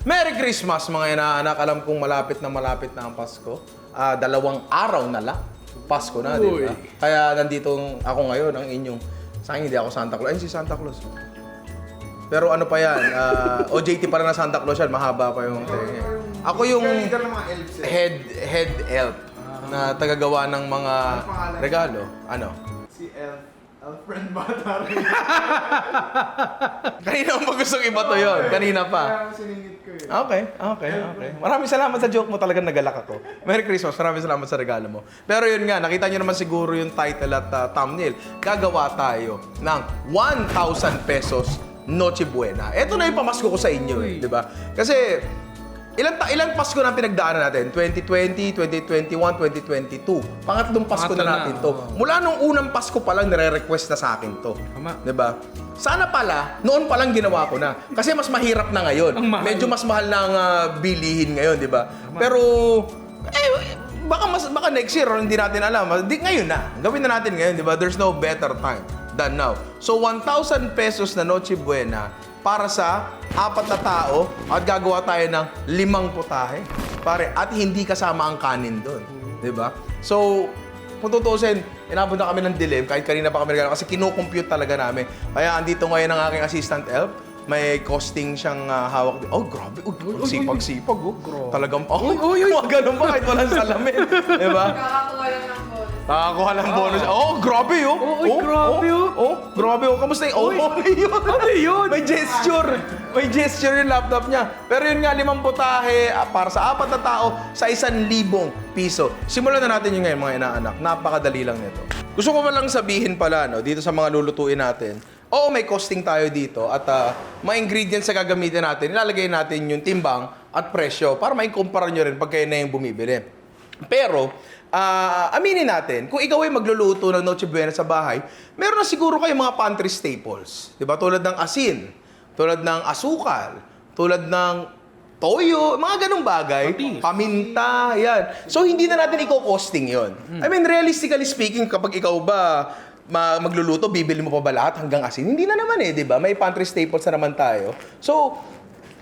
Merry Christmas mga inaanak. Alam kong malapit na ang Pasko. 2 araw na lang. Pasko na, di ba? Kaya nandito ako ngayon, ang inyong... Sa akin, hindi ako Santa Claus. Ayun si Santa Claus. Pero ano pa yan? OJT pa rin na Santa Claus yan. Mahaba pa yung... Ako yung head elf na tagagawa ng mga regalo. Ano? Si Elf. Elfriend bata rin. Kanina mo gustong iba to yun. Kanina pa. Kaya siningit ko yun. Okay. Maraming salamat sa joke mo. Talagang nagalak ako. Merry Christmas. Maraming salamat sa regalo mo. Pero yun nga, nakita nyo naman siguro yung title at thumbnail. Gagawa tayo ng 1,000 pesos Noche Buena. Ito na yung pamasko ko sa inyo, di ba? Kasi ilang Pasko na pinagdaanan natin? 2020, 2021, 2022. Pangatlong Pasko na natin to. Mula nung unang Pasko pa lang nire-request na sa akin to. Di ba? Sana pala, noon pa lang ginawa ko na. Kasi mas mahirap na ngayon. Medyo mas mahal na ang bilihin ngayon, di ba? Pero, baka next year, hindi natin alam. Ngayon na. Gawin na natin ngayon, di ba? There's no better time than now. So, 1,000 pesos na Noche Buena para sa 4 na tao at gagawa tayo ng 5 putahe. Pare, at hindi kasama ang kanin doon. Diba? So, kung tutusin, inabot na kami ng dilim kahit kanina pa kami nagano kasi kino-compute talaga namin. Kaya andito ngayon ang aking assistant elf. May costing siyang hawak. Oh, grabe. Sipag-sipag. Talagang, mga ganun ba kahit walang salamin. Diba? Kakakuha lang ng bonus. Nakakuha ng bonus. Oh, grabe yun. Grabe yun. Kamusta yung... Ano yun? May gesture. May gesture yung laptop niya. Pero yun nga, 5 putahe para sa 4 na tao sa 1,000 piso. Simulan na natin yung ngayon, mga inaanak. Napakadali lang nito. Gusto ko lang sabihin pala, no, dito sa mga lulutuin natin, oo, may costing tayo dito at mga ingredients na gagamitin natin, ilalagay natin yung timbang at presyo para maikumpara nyo rin pag kayo na yung bumibili. Pero, aminin natin, kung ikaw ay magluluto ng Noche Buena sa bahay, meron na siguro kayo mga pantry staples. Diba? Tulad ng asin, tulad ng asukal, tulad ng toyo, mga ganung bagay. Paminta, yan. So, hindi na natin i-costing yon. I mean, realistically speaking, kapag ikaw ba magluluto, bibili mo pa ba lahat hanggang asin? Hindi na naman di ba? May pantry staples na naman tayo. So,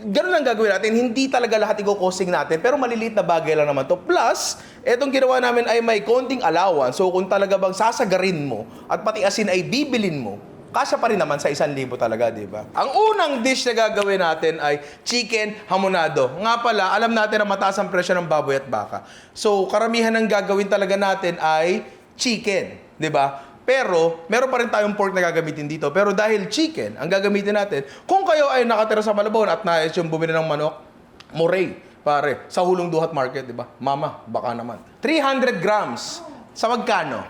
ganun ang gagawin natin. Hindi talaga lahat i-costing natin, pero maliliit na bagay lang naman to. Plus, etong ginawa namin ay may konting allowance. So, kung talaga bang sasagarin mo at pati asin ay bibilin mo, kasya pa rin naman sa 1,000 talaga, di ba? Ang unang dish na gagawin natin ay chicken hamonado. Nga pala, alam natin na mataas ang presyo ng baboy at baka. So, karamihan ng gagawin talaga natin ay chicken, di ba? Pero, meron pa rin tayong pork na gagamitin dito. Pero dahil chicken ang gagamitin natin, kung kayo ay nakatira sa Malabon at nais yung bumili ng manok, Moray, pare, sa Hulong Duhat Market, di ba? Mama, baka naman. 300 grams. Sa magkano?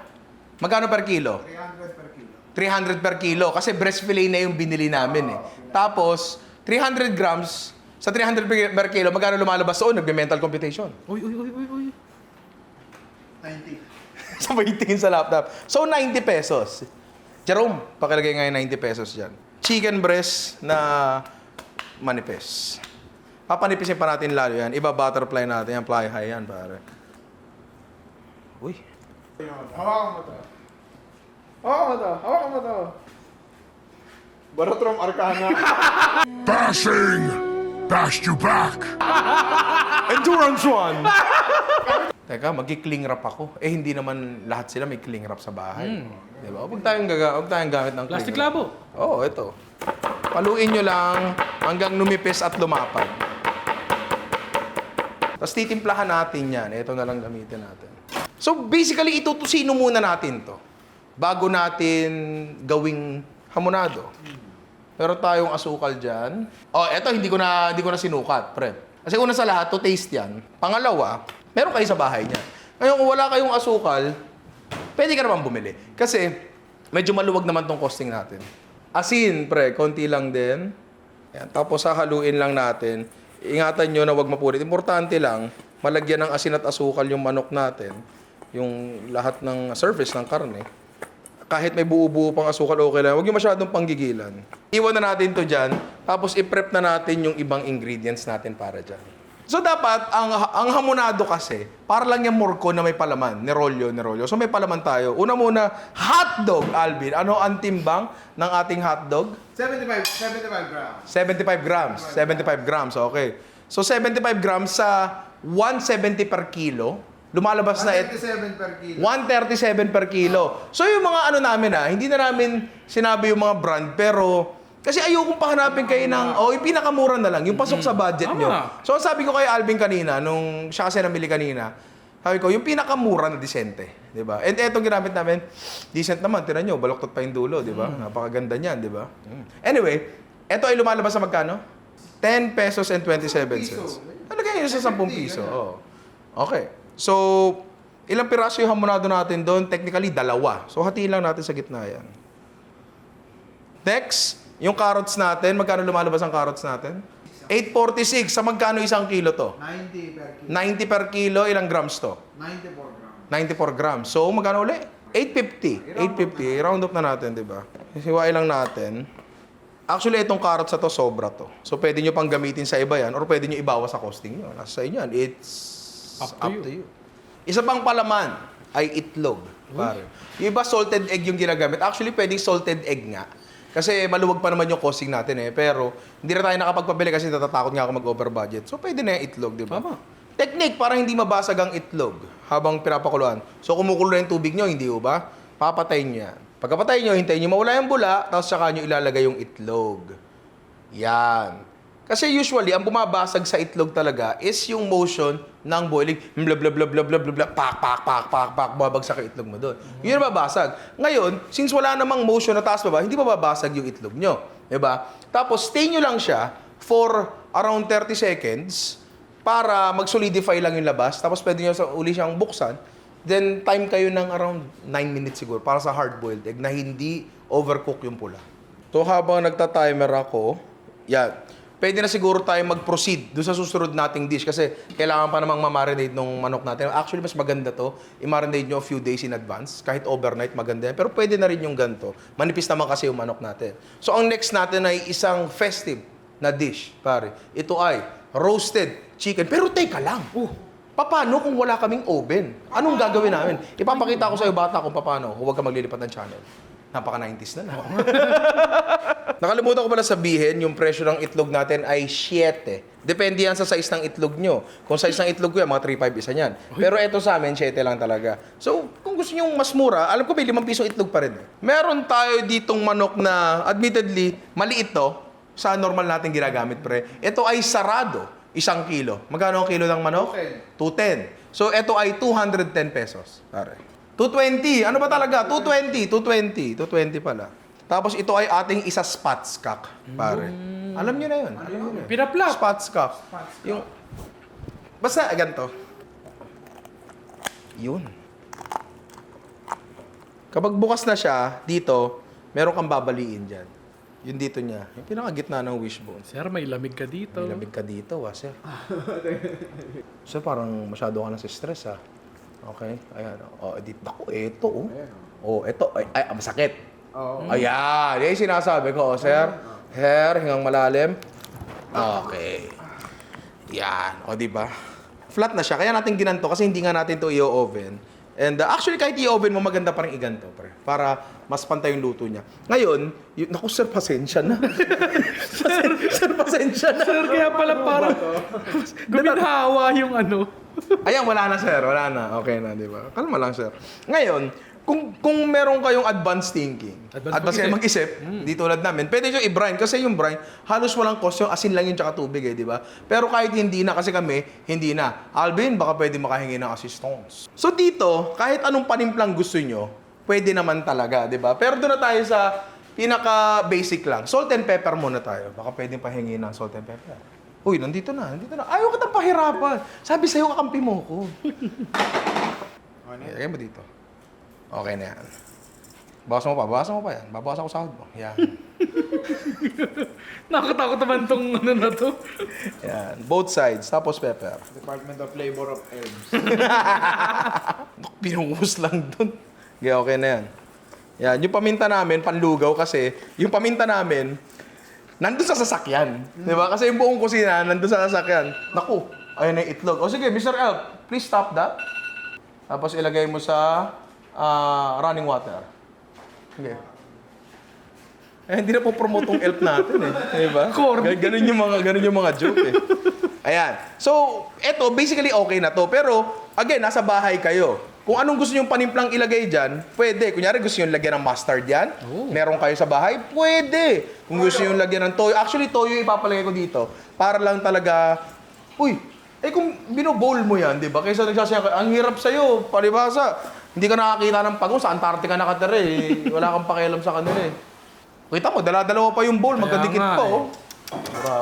Magkano per kilo? 300 per kilo. 300 per kilo. Kasi breast fillet na yung binili namin Tapos, 300 grams, sa 300 per kilo, magkano lumalabas doon? Nagme-mental computation. 90. Sabay tingin sa laptop. So, 90 pesos. Jerome, pakilagay nga yung 90 pesos dyan. Chicken breast na manipis. Papanipisin pa natin lalo yan. Iba butterfly natin yan. Fly high yan, pare. Uy. Hawakan mo to. Hawakan mo to. Baratrom Arcana. Bashing! Bashed you back! Endurance one! Teka, mag-cling wrap ako. Hindi naman lahat sila may cling wrap sa bahay. Diba? Huwag tayong gamit ng Plastic cling wrap. labo. Oo, ito. Paluin nyo lang hanggang numipis at lumapad. Tapos titimplahan natin yan. Ito na lang gamitin natin. So, basically, itutusino muna natin to bago natin gawing hamonado. Meron tayong asukal dyan. Eto, hindi ko na sinukat, pre. Kasi una sa lahat, to taste yan. Pangalawa, meron kayo sa bahay niya. Ngayon, kung wala kayong asukal, pwede ka naman bumili. Kasi, medyo maluwag naman tong costing natin. Asin, pre, konti lang din. Yan. Tapos, hahaluin lang natin. Ingatan nyo na wag mapulit. Importante lang, malagyan ng asin at asukal yung manok natin. Yung lahat ng surface ng karne. Kahit may buo-buo pang asukal, okay lang. Huwag yung masyadong panggigilan. Iwan na natin to dyan. Tapos, i-prep na natin yung ibang ingredients natin para dyan. So dapat, ang hamonado kasi, para lang yung murko na may palaman, nerolyo. So may palaman tayo. Una muna, hotdog, Alvin. Ano ang timbang ng ating hotdog? 75 grams. 75 grams. 75 grams, okay. So 75 grams sa 170 per kilo, lumalabas na 137 per kilo. 137 per kilo. So yung mga ano namin hindi na namin sinabi yung mga brand, pero kasi ayokong pahanapin kayo ng, yung pinakamura na lang, yung pasok sa budget nyo. So sabi ko kay Alvin kanina, nung siya kasi namili kanina, sabi ko, yung pinakamura na disente, di ba? And etong ginamit namin, decent naman, tira nyo, baloktot pa yung dulo, di ba? Napakaganda niyan, di ba? Anyway, eto ay lumalabas sa magkano? 10 pesos and 27 cents. Talaga yun sa 10 piso. Oh. Okay. So, ilang piraso yung hamonado natin doon? Technically, 2. So, hatiin lang natin sa gitna yan. Next, yung carrots natin. Magkano lumalabas ang carrots natin? 846. Sa magkano isang kilo to? 90 per kilo. 90 per kilo. Ilang grams to? 94 grams. 94 grams. So, magkano uli? 850. 850. Round up na natin, di ba? Hiwain lang natin. Actually, itong carrots na to, sobra to. So, pwede nyo pang gamitin sa iba yan or pwede nyo ibawas sa costing nyo. Nasa sa inyo yan. It's up to you. Isa pang palaman ay itlog. Pare. Yung iba, salted egg yung ginagamit. Actually, pwedeng salted egg nga. Kasi maluwag pa naman yung costing natin Pero, hindi na tayo nakapagpabili kasi natatakot nga ako mag-over budget. So, pwede na yung itlog, di ba? Technique para hindi mabasag ang itlog habang pinapakuluan. So, kumukulo na yung tubig nyo, hindi ba? Papatayin nyo yan. Pagkapatay nyo, hintayin nyo mawala yung bula, tapos saka nyo ilalagay yung itlog. Yan. Kasi usually, ang bumabasag sa itlog talaga is yung motion ng boiling. Blah, blah, blah, blah, blah, blah, blah, pak, pak, pak, pak, pak, babagsak ang itlog mo doon. Yun ang babasag. Ngayon, since wala namang motion na taas baba, hindi babasag yung itlog nyo. Diba? Tapos, stay nyo lang siya for around 30 seconds para mag-solidify lang yung labas. Tapos, pwede nyo uli siyang buksan. Then, time kayo ng around 9 minutes siguro para sa hard-boiled egg na hindi overcook yung pula. So, habang nagta-timer ako, yan. Pwede na siguro tayo mag-proceed doon sa susunod nating dish kasi kailangan pa namang ma-marinate nung manok natin. Actually, mas maganda to. I-marinate nyo a few days in advance. Kahit overnight, maganda yan. Pero pwede na rin yung ganito. Manipis naman kasi yung manok natin. So, ang next natin ay isang festive na dish, pare. Ito ay roasted chicken. Pero teka lang. Paano kung wala kaming oven? Anong gagawin namin? Ipapakita ko sa iyo bata kung paano. Huwag ka maglilipat ng channel. Napaka-90s na. Nakalimutan ko pala sabihin, yung presyo ng itlog natin ay 7. Depende yan sa size ng itlog nyo. Kung size ng itlog ko yan, mga 3.5 isa yan. Pero ito sa amin, 7 lang talaga. So, kung gusto nyo mas mura, alam ko may 5 pisong itlog pa rin. Meron tayo ditong manok na, admittedly, maliit to sa normal natin ginagamit, pre. Ito ay sarado, 1 kilo. Magkano ang kilo ng manok? 210. So, ito ay 210 pesos. Pare. 220. Ano ba talaga? 220 pala. Tapos ito ay ating isa spatskak, pare. Alam niyo na 'yun. Pinaplap. Spatskak. Yung basta ganito. 'Yun. Kapag bukas na siya, dito, meron kang babaliin diyan. Yung dito niya, yung pinakagitna ng wishbone. Sir, may lamig ka dito. May lamig ka dito, sir. Sir, parang masyado ka na sa stress, Okay? Ayan. Dito ako. Ito, ito. Ay, masakit. Ayan. Yan yung sinasabi ko, sir. Sir, hingang malalim. Okay. Yan. Diba? Flat na siya. Kaya natin ginanto kasi hindi nga natin to i-oven. And actually, kahit i-oven mo, maganda pa rin iganto, pre. Para mas pantay yung luto niya. Ngayon, naku, sir, pasensya na. sir, pasensya na. Sir, kaya pala parang guminhawa yung ano. Ayan, wala na, sir. Wala na. Okay na, di ba? Kalma lang, sir. Ngayon, kung meron kayong advanced thinking, advanced kayo mag-isip, di tulad namin, pwede nyo i-brine. Kasi yung brine, halos walang cost yung asin lang yung tsaka tubig, di ba? Pero kahit hindi na, kasi kami, hindi na. Alvin, baka pwede makahingi ng assistance. So dito, kahit anong panimplang gusto nyo, pwede naman talaga, di ba? Pero doon na tayo sa pinaka-basic lang. Salt and pepper muna tayo. Baka pwedeng pahingi ng salt and pepper. Uy, nandito na. Ayaw kitang pahirapan. Sabi sa'yo, kakampi mo ko. Lagay mo dito. Okay na yan. Bawasan mo pa yan. Babawasan ko sahod mo. Yan. Nakakatakot naman tong ano na to. Yan. Both sides. Tapos pepper. Department of Flavor of Herbs. Pinungus lang dun. Okay na yan. Yan. Yung paminta namin, panlugaw kasi, yung paminta namin, nandun sa sasakyan. Di ba? Kasi yung buong kusina, nandun sa sasakyan. Naku, ayun na yung itlog. O sige, Mr. Elf, please stop that. Tapos ilagay mo sa running water. Okay. Eh, hindi na po promote tong elf natin eh. Diba? Ganun yung mga joke eh. Ayan. So, eto, basically okay na to. Pero, again, nasa bahay kayo. Kung anong gusto nyong panimplang ilagay dyan, pwede. Kunyari, gusto nyong lagyan ng mustard yan. Meron kayo sa bahay, pwede. Kung gusto nyong lagyan ng toyo. Actually, toyo ipapalagay ko dito. Para lang talaga, uy, kung binobowl mo yan, di ba? Kaysa nagsasaya ka, ang hirap sa'yo, palibasa. Hindi ka nakakita ng pagong, sa Antarctica nakatira eh. Wala kang pakialam sa kanila eh. Kita mo, dala-dalawa pa yung bowl, magkadikit pa oh.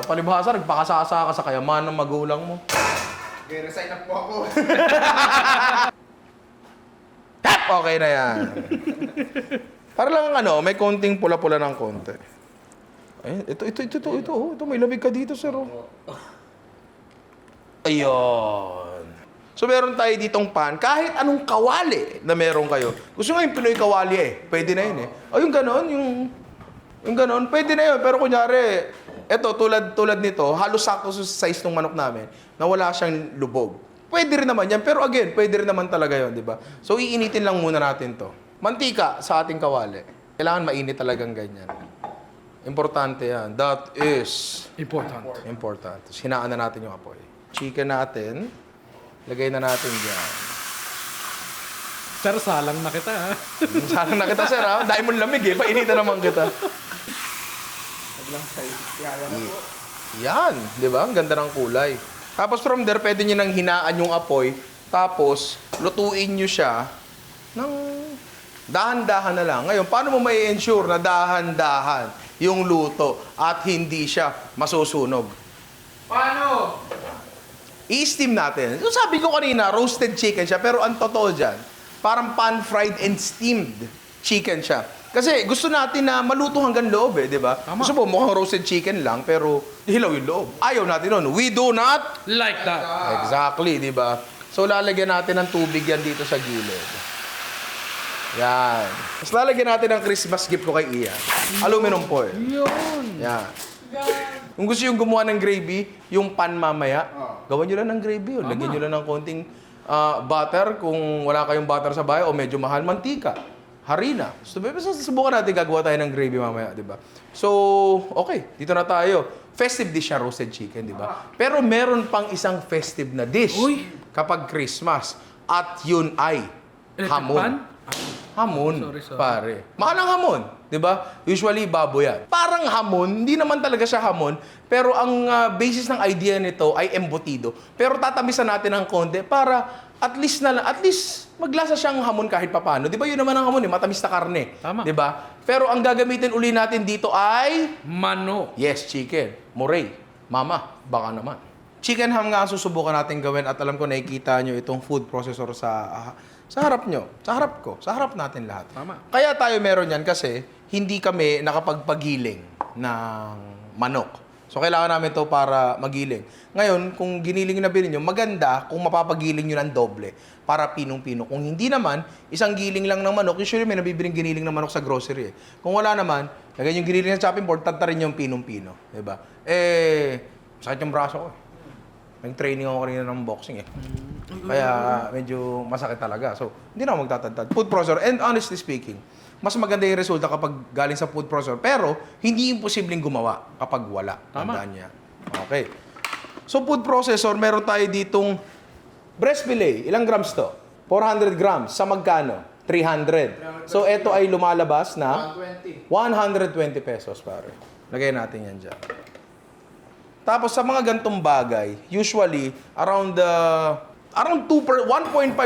Palibhasa, nagpakasasa ka sa kayaman ng magulang mo. Okay, resign na po ako. Okay na yan. Para lang may konting pula-pula ng konti. Ay, ito, may lamig ka dito, sir. Oh. Ayun. So, meron tayo ditong pan. Kahit anong kawali na meron kayo. Gusto nga yung Pinoy kawali eh. Pwede na yun eh. O, yung ganon, yung ganon, pwede na yun. Pero kunyari, eto, tulad nito, halos sakto sa size ng manok namin, na wala siyang lubog. Pwede rin naman yan. Pero again, pwede rin naman talaga yun, di ba? So, iinitin lang muna natin to. Mantika sa ating kawali. Kailangan mainit talagang ganyan. Importante yan. That is important. Hinaan na natin yung apoy. Chicken natin. Lagay na natin dyan. Sir, salang na kita ha. Salang na kita, sir, ha? Dahil mong lamig, eh. Painitan naman kita. Yan, di ba? Ang ganda ng kulay. Tapos from there, pwede nyo nang hinaan yung apoy. Tapos, lutuin nyo siya ng dahan-dahan na lang. Ngayon, paano mo may ensure na dahan-dahan yung luto at hindi siya masusunog? Paano? I-steam natin. So, sabi ko kanina, roasted chicken siya. Pero ang totoo dyan, parang pan-fried and steamed chicken siya. Kasi gusto natin na maluto hanggang loob eh, di ba? Gusto mo, mukhang roasted chicken lang, pero hilaw yung loob. Ayaw natin nun. We do not Like that. Exactly, di ba? So, lalagyan natin ng tubig yan dito sa gilid. Yan. Tapos lalagyan natin ng Christmas gift ko kay Ian. Aluminum foil. Yun. Yan. Kung gusto yung gumawa ng gravy, yung pan mamaya, gawan nyo lang ng gravy yun. Lagyan nyo lang ng konting butter kung wala kayong butter sa bahay o medyo mahal, mantika, harina. So, subukan natin gagawa tayo ng gravy mamaya, di ba? So, okay. Dito na tayo. Festive dish siya, roasted chicken, di ba? Pero meron pang isang festive na dish kapag Christmas. At yun ay hamon. Pan? Hamon, Sorry. pare. Mahal ang hamon, di ba? Usually, baboy yan. Parang hamon, hindi naman talaga siya hamon, pero ang basis ng idea nito ay embutido. Pero tatamisan natin ng konti para at least maglasa siyang hamon kahit papano. Di ba yun naman ang hamon, matamis na karne. Tama. Di ba? Pero ang gagamitin uli natin dito ay... Mano. Yes, chicken. Moray. Mama, baka naman. Chicken ham nga ang susubukan natin gawin at alam ko nakikita nyo itong food processor sa harap nyo, sa harap ko, sa harap natin lahat. Tama. Kaya tayo meron yan kasi hindi kami nakapagpagiling ng manok. So, kailangan namin to para magiling. Ngayon, kung giniling na bilhin nyo, maganda kung mapapagiling nyo ng doble para pinong-pino. Kung hindi naman, isang giling lang ng manok, usually may nabibiling giniling ng manok sa grocery. Kung wala naman, lagyan yung giniling sa chopping board, tatarin yung pinong-pino. Diba? Sakit yung braso ko. Nag-training ako kanina ng boxing eh. Kaya medyo masakit talaga. So, hindi na ako magtatadtad. Food processor, and honestly speaking, mas maganda yung resulta kapag galing sa food processor. Pero, hindi imposibleng gumawa kapag wala. Tama. Tandaan niya. Okay. So, food processor, meron tayo ditong breast fillet. Ilang grams to? 400 grams. Sa magkano? 300. So, ito ay lumalabas na 120 pesos, pare. Lagay natin yan dyan. Tapos sa mga gantong bagay, usually around 1.5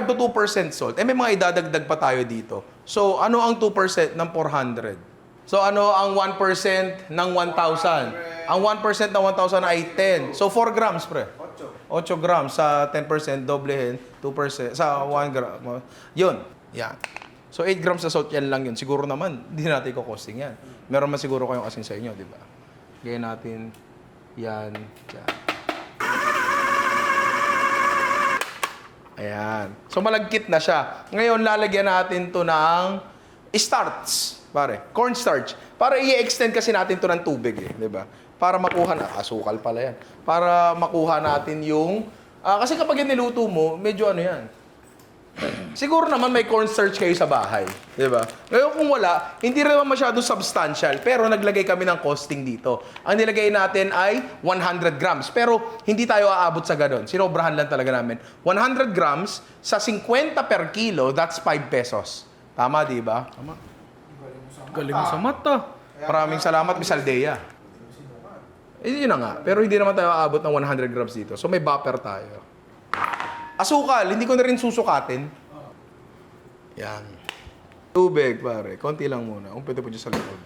to 2% salt. May mga idadagdag pa tayo dito. So ano ang 2% ng 400? So ano ang 1% ng 1,000? Ang 1% ng 1,000 ay 10. So 4 grams, pre. 8 grams sa 10%, doblehin, 2% sa 1 gram. Yun. Yan. So 8 grams na salt, yan lang yun. Siguro naman, hindi natin kukosting yan. Meron man siguro kayong asin sa inyo, di ba? Gaya natin. Yan. Yan. Ayan. So, malagkit na siya. Ngayon, lalagyan natin to ng starch. Pare, cornstarch. Para i-extend kasi natin to ng tubig eh. Diba? Para makuha na, asukal pala yan. Para makuha natin yung, kasi kapag niluto mo, medyo ano yan, Siguro naman may cornstarch kayo sa bahay. Di ba? Ngayon kung wala, hindi rin naman masyado substantial. Pero naglagay kami ng costing dito. Ang nilagay natin ay 100 grams. Pero hindi tayo aabot sa ganun. Sinobrahan lang talaga namin. 100 grams sa 50 per kilo, that's 5 pesos. Tama, di ba? Tama. Galing mo sa mata. Maraming salamat, Miss Aldea. Yun na nga. Pero hindi naman tayo aabot ng 100 grams dito. So may buffer tayo. Asukal, hindi ko na rin susukatin. Yan. Tubig, pare. Konti lang muna. Umpito po dyan sa likod.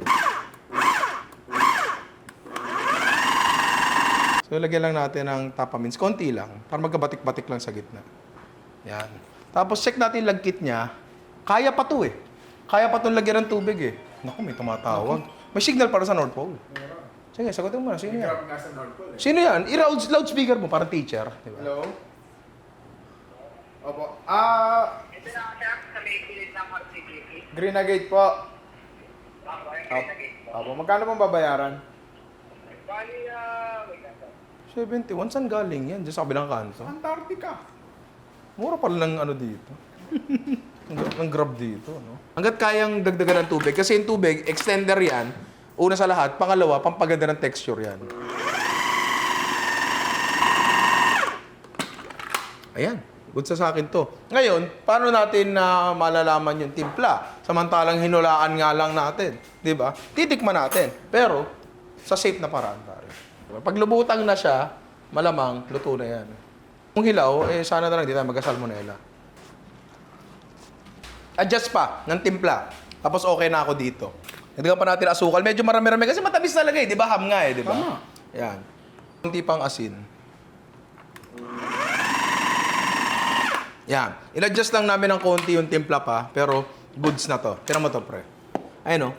So lagyan lang natin ng tapamins. Konti lang. Para magkabatik-batik lang sa gitna. Yan. Tapos check natin yung lagkit niya. Kaya pa to eh. Kaya pa itong lagyan ng tubig eh. Naku, may tumatawag. May signal para sa North Pole. Sige, sagutin mo na. Sino yan? Grab nga sa North Pole eh. Sino yan? I-loudspeaker mo, parang teacher. Di ba? Hello? Opo. Ito na ako sa may pilit ng RCGP. Green na gate po. Ako, yung pinagagit mo. Opo. Magkano pong babayaran? Bali, wait lang po. 71, saan galing yan? Diyan sa kabilang kanto. Antarctica. Mura pala ng ano dito. Ang grab dito, no? Hanggat kayang dagdagan ng tubig. Kasi yung tubig, extender yan. Una sa lahat. Pangalawa, pampaganda ng texture yan. Ayan. Good sa akin to. Ngayon, paano natin na malalaman yung timpla? Samantalang hinulaan nga lang natin. Di ba? Titikman natin. Pero, sa safe na paraan, pare. Pag lubutang na siya, malamang, luto na yan. Kung hilaw, sana na lang di tayo mag-salmonella. Adjust pa ng timpla. Tapos okay na ako dito. Nagdagan pa natin asukal. Medyo marami-rami kasi matamis talaga eh. Di ba? Ham nga eh. Di ba? Tama. Yan. Kunti pang asin. Yan. In-adjust lang namin ng konti yung timpla pa. Pero goods na to. Tira mo to, pre. Ayun o.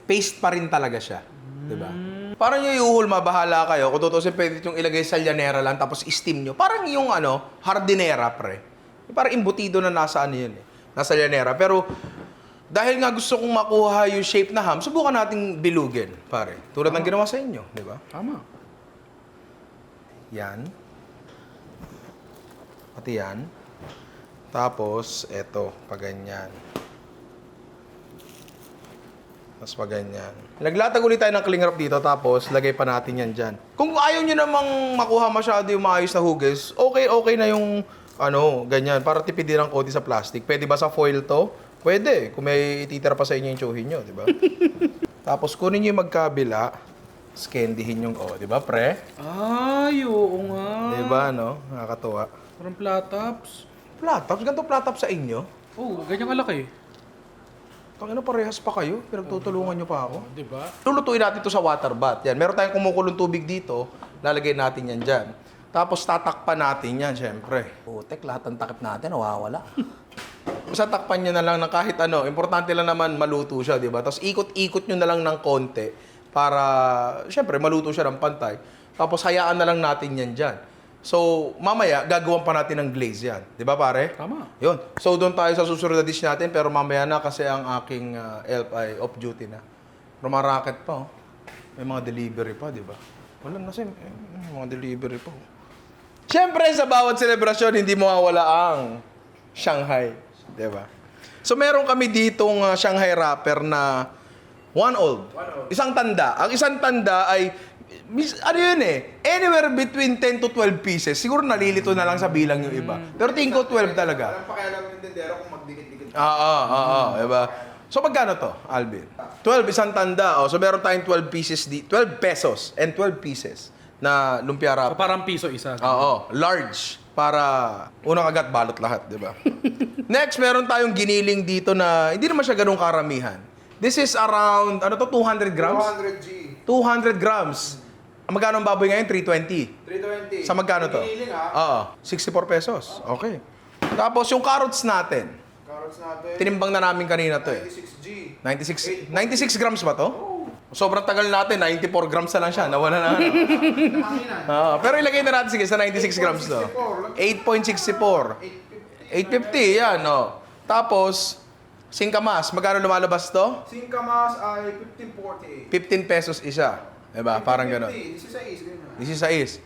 Paste pa rin talaga siya. Di ba? Parang yung iuhol, mabahala kayo. Kung tutusin, pwede yung ilagay sa llanera lang tapos steam nyo. Parang yung hardinera, pre. Parang imbutido na nasa ano yun eh. Nasa llanera. Pero dahil nga gusto kong makuha yung shape na ham, subukan nating bilugin, pare. Tulad ng ginawa sa inyo, di ba? Tama. Yan. Pati yan. Tapos, eto, paganyan. Tapos paganyan. Naglatag ulit tayo ng cling wrap dito, tapos lagay pa natin yan dyan. Kung ayaw nyo namang makuha masyado yung maayos na hugis, okay na yung ganyan, para tipidin ang konti sa plastic. Pwede ba sa foil to? Pwede. Kung may ititira pa sa inyo yung tsuhin nyo, di ba? Tapos kunin nyo yung magkabila, scandihin yung, di ba, pre? Ay, oo nga. Di ba, no? Nakakatuwa. Parang platops. Platops? Ganito platops sa inyo? Oo, ganyan kalaki. Tangina, parehas pa kayo. Pinagtutulungan nyo pa ako. Di ba? Lulutuin natin to sa water bath. Yan. Meron tayong kumukulong tubig dito. Lalagay natin yan dyan. Tapos tatakpan natin yan, syempre. Putek, lahat ng takip natin, nawawala. Basta takpan nyo na lang ng kahit ano. Importante lang naman maluto siya, di ba? Tapos ikot-ikot nyo na lang ng konti para, syempre, maluto siya ng pantay. Tapos hayaan na lang natin yan dyan. So, mamaya, gagawan pa natin ng glaze yan. Di ba, pare? Tama. Yun. So, doon tayo sa susunod na dish natin. Pero mamaya na kasi ang aking elf ay off-duty na. Pero racket pa, oh. May mga delivery pa, di ba? Wala na may mga delivery pa, oh. Siyempre, sa bawat selebrasyon, hindi mawawala ang Shanghai. Diba? So, meron kami ditong Shanghai wrapper na one old. Isang tanda. Ang isang tanda ay, ano yun eh, anywhere between 10 to 12 pieces. Siguro nalilito na lang sa bilang yung iba. Pero tingin ko 12 talaga. Walang pakialam yung tindero kung magdikit-dikit. Diba? So, magkano to, Alvin? 12, isang tanda. So, meron tayong 12 pieces, 12 pesos and 12 pieces na lumpia wrapper. O, parang piso isa. Oo, large. Para unang agad balot lahat, di ba? Next, meron tayong giniling dito na hindi naman siya ganun karamihan. This is around, 200 grams? 200G. 200 grams. Magkano ang baboy ngayon? 320. 320. Sa magkano to? Giniling ha. Oo, 64 pesos. Okay. Tapos yung carrots natin, Carrots natin. tinimbang na namin kanina to eh. 96G. 96 grams ba to? Sobrang tagal natin, 94 grams na lang siya. Nawala na. Hanginan. Pero ilagay na natin sige sa 96 grams to. 8.64. 850, yan, no. Tapos, singkamas, magkano lumalabas to? Singkamas ay 1548. 15 pesos isa. Diba? Parang gano'n. 16, ganyan. This is.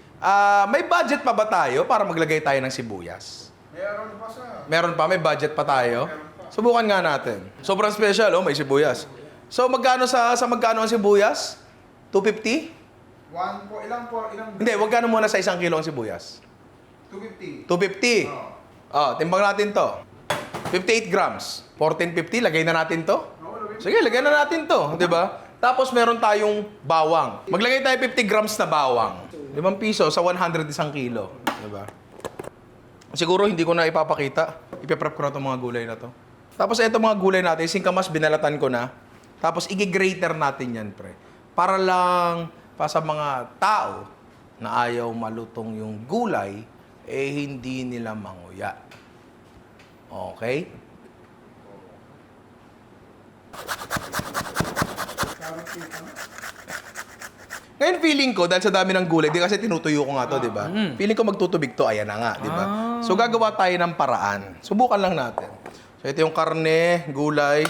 May budget pa ba tayo para maglagay tayo ng sibuyas? Meron pa sa... Meron pa, may budget pa tayo. Subukan nga natin. Sobrang special, oh, may sibuyas. So magkano sa magkano ang sibuyas? 250? Ilang? Hindi, wag kano muna sa 1 kilo ang sibuyas. 250. 250. Timbang natin to. 58 grams. 1450, lagay na natin to. Sige, lagay na natin to, di ba? Tapos meron tayong bawang. Maglagay tayo 50 grams na bawang. 5 piso sa 100 isang kilo. Di ba? Siguro hindi ko na ipapakita. Ipiprep ko na itong mga gulay na to. Tapos ito mga gulay natin, singkamas binalatan ko na. Tapos i-grater natin yan, pre. Para lang pa sa mga tao na ayaw malutong yung gulay, eh hindi nila manguya. Okay? Ngayon feeling ko, dahil sa dami ng gulay, di kasi tinutuyo ko nga to, di ba? Feeling ko magtutubig to, ayan na nga, di ba? So gagawa tayo ng paraan. Subukan lang natin. So ito yung karne, gulay,